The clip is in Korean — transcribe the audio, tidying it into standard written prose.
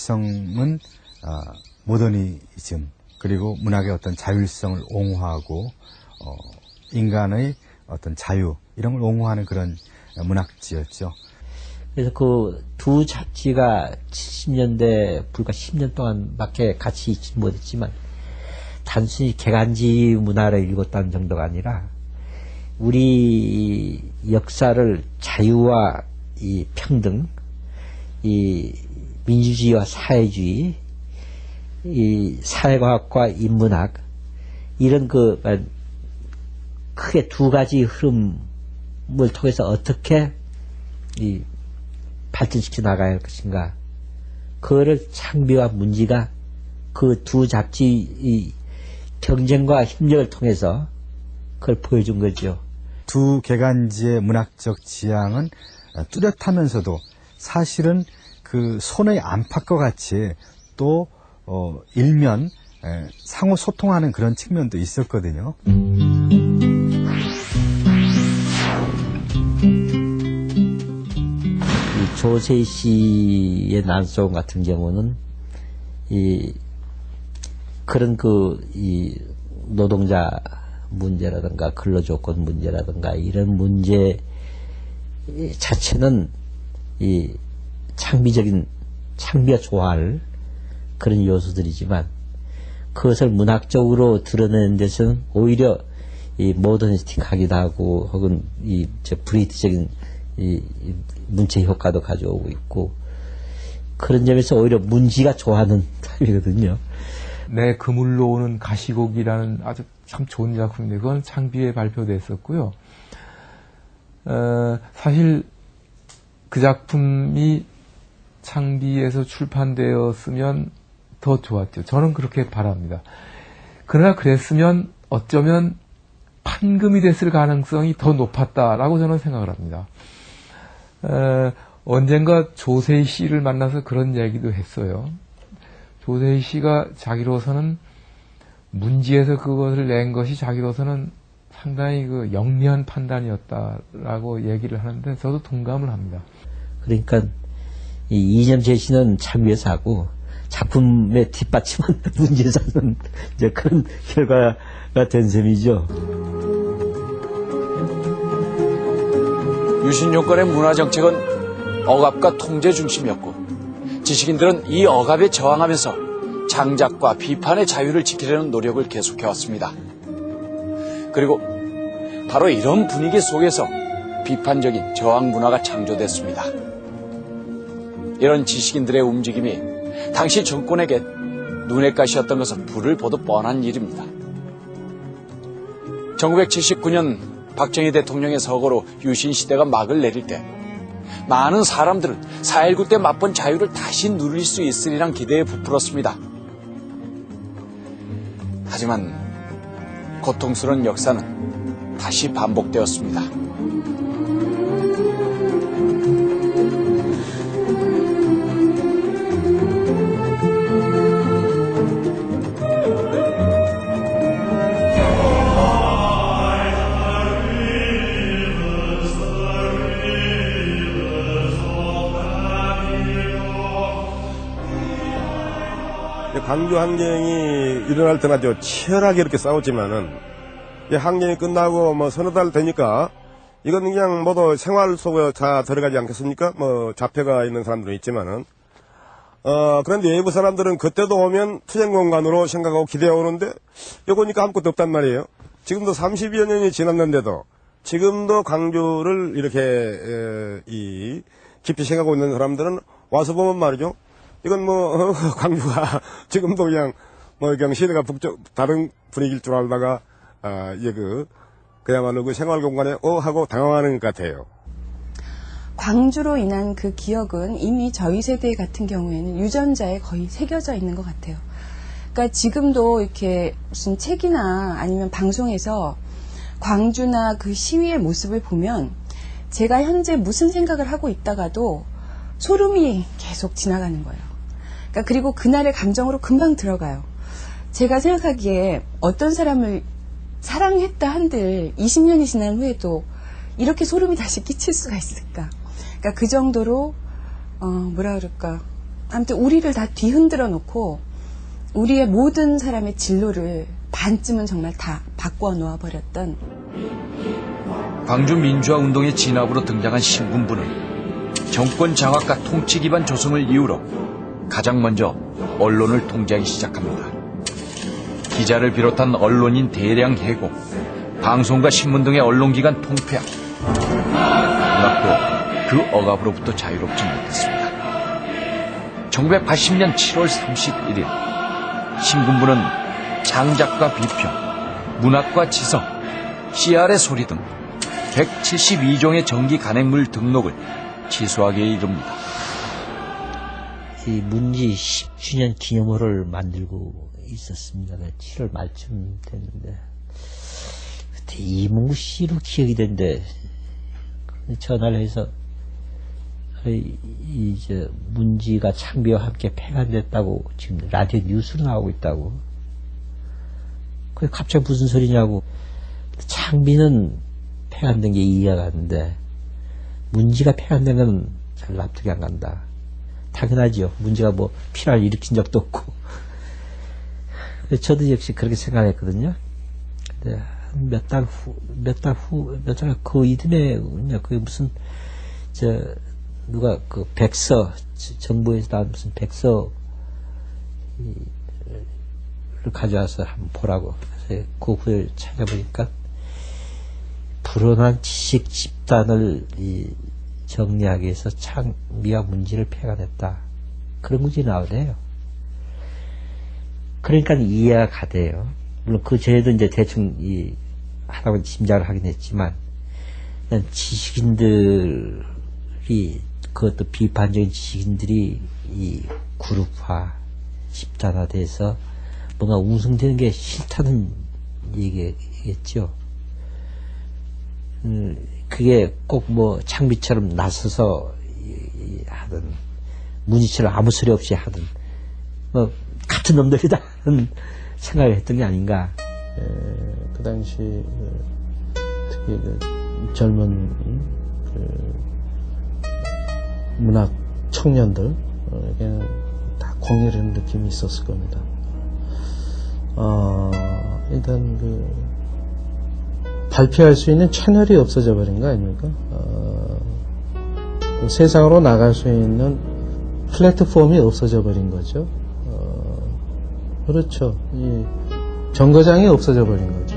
자율성은 모더니즘 그리고 문학의 어떤 자율성을 옹호하고 인간의 어떤 자유 이런 걸 옹호하는 그런 문학지였죠. 그래서 그 두 잡지가 70년대 불과 10년 동안밖에 같이 있지 못했지만 단순히 개간지 문화를 읽었다는 정도가 아니라 우리 역사를 자유와 이 평등, 이 민주주의와 사회주의, 이 사회과학과 인문학 이런 그 크게 두 가지 흐름을 통해서 어떻게 이 발전시켜 나가야 할 것인가. 그거를 창비와 문지가 그 두 잡지 이 경쟁과 협력을 통해서 그걸 보여준 거죠. 두 개간지의 문학적 지향은 뚜렷하면서도 사실은 그 손의 안팎과 같이 또 일면 상호 소통하는 그런 측면도 있었거든요. 조세희 씨의 난송 같은 경우는 그런 이 노동자 문제라든가 근로조건 문제라든가 이런 문제 자체는 이 창비가 좋아할 그런 요소들이지만 그것을 문학적으로 드러내는 데서는 오히려 이 모더니스틱하기도 하고 혹은 브리트적인 이 문체 효과도 가져오고 있고 그런 점에서 오히려 문지가 좋아하는 타입이거든요. 내 그물로 오는 가시곡이라는 아주 참 좋은 작품인데 그건 창비에 발표됐었고요. 사실 그 작품이 창비에서 출판되었으면 더 좋았죠. 저는 그렇게 바랍니다. 그러나 그랬으면 어쩌면 판금이 됐을 가능성이 더 높았다라고 저는 생각을 합니다. 언젠가 조세희 씨를 만나서 그런 얘기도 했어요. 조세희 씨가 자기로서는 문지에서 그것을 낸 것이 자기로서는 상당히 그 영리한 판단이었다라고 얘기를 하는데 저도 동감을 합니다. 그러니까 이 이념 제시는 창비에서 하고 작품의 뒷받침은 문지에서 하는 이제 그런 결과가 된 셈이죠. 유신용권의 문화정책은 억압과 통제 중심이었고 지식인들은 이 억압에 저항하면서 창작과 비판의 자유를 지키려는 노력을 계속해왔습니다. 그리고 바로 이런 분위기 속에서 비판적인 저항 문화가 창조됐습니다. 이런 지식인들의 움직임이 당시 정권에게 눈의 가시였던 것은 불을 보듯 뻔한 일입니다. 1979년 박정희 대통령의 서거로 유신시대가 막을 내릴 때 많은 사람들은 4.19 때 맛본 자유를 다시 누릴 수 있으리란 기대에 부풀었습니다. 하지만 고통스러운 역사는 다시 반복되었습니다. 광주 항쟁이 일어날 때나 치열하게 이렇게 싸웠지만은 항쟁이 끝나고 서너 달 되니까 이건 그냥 모두 생활 속에 다 들어가지 않겠습니까? 잡혀가 있는 사람들은 있지만은 그런데 외부 사람들은 그때도 오면 투쟁 공간으로 생각하고 기대해 오는데 여기 오니까 아무것도 없단 말이에요. 지금도 30여 년이 지났는데도 지금도 광주를 이렇게 깊이 생각하고 있는 사람들은 와서 보면 말이죠. 이건 광주가 지금도 그냥 시대가 다른 분위기일 줄 알다가, 그야말로 그 생활 공간에 하고 당황하는 것 같아요. 광주로 인한 그 기억은 이미 저희 세대 같은 경우에는 유전자에 거의 새겨져 있는 것 같아요. 그러니까 지금도 이렇게 무슨 책이나 아니면 방송에서 광주나 그 시위의 모습을 보면 제가 현재 무슨 생각을 하고 있다가도 소름이 계속 지나가는 거예요. 그러니까 그리고 그날의 감정으로 금방 들어가요. 제가 생각하기에 어떤 사람을 사랑했다 한들 20년이 지난 후에도 이렇게 소름이 다시 끼칠 수가 있을까. 그러니까 그 정도로 뭐라 그럴까 아무튼 우리를 다 뒤흔들어 놓고 우리의 모든 사람의 진로를 반쯤은 정말 다 바꿔 놓아버렸던. 광주 민주화 운동의 진압으로 등장한 신군부는 정권 장악과 통치 기반 조성을 이유로 가장 먼저 언론을 통제하기 시작합니다. 기자를 비롯한 언론인 대량 해고, 방송과 신문 등의 언론기관 통폐합, 문학도 그 억압으로부터 자유롭지 못했습니다. 1980년 7월 31일 신군부는 창작과 비평, 문학과 지성, CR의 소리 등 172종의 정기 간행물 등록을 취소하기에 이릅니다. 이 문지 10주년 기념호를 만들고 있었습니다. 7월 말쯤 됐는데 그때 이몽구 씨로 기억이 된대. 전화를 해서 이제 문지가 창비와 함께 폐간됐다고 지금 라디오 뉴스로 나오고 있다고. 그게 갑자기 무슨 소리냐고. 창비는 폐간된 게 이해가 가는데 문지가 폐간된 건 잘 납득이 안 간다. 당연하죠. 문지가 뭐 피라를 일으킨 적도 없고. 저도 역시 그렇게 생각했거든요. 근데 몇 달 그 이듬해 그게 무슨 누가 그 백서, 정부에서 나온 무슨 백서를 가져와서 한번 보라고. 그래서 그 글을 찾아보니까 불온한 지식 집단을 정리하기 위해서 창비와 문지를 폐간했다. 그런 문제 나오네요. 그러니까 이해가 가대요. 물론 그 전에도 이제 대충 하다고 짐작을 하긴 했지만, 지식인들이, 그것도 비판적인 지식인들이 이 그룹화, 집단화돼서 뭔가 웅성되는 게 싫다는 얘기겠죠. 그게 꼭 뭐 창비처럼 나서서 하든, 문지처럼 아무 소리 없이 하든, 뭐, 같은 놈들이다 하는 생각을 했던 게 아닌가. 그 당시 특히 젊은 문학 청년들에게는 다 공유하는 느낌이 있었을 겁니다. 일단 발표할 수 있는 채널이 없어져 버린 거 아닙니까? 세상으로 나갈 수 있는 플랫폼이 없어져 버린 거죠. 그렇죠. 이 정거장이 없어져 버린 거죠.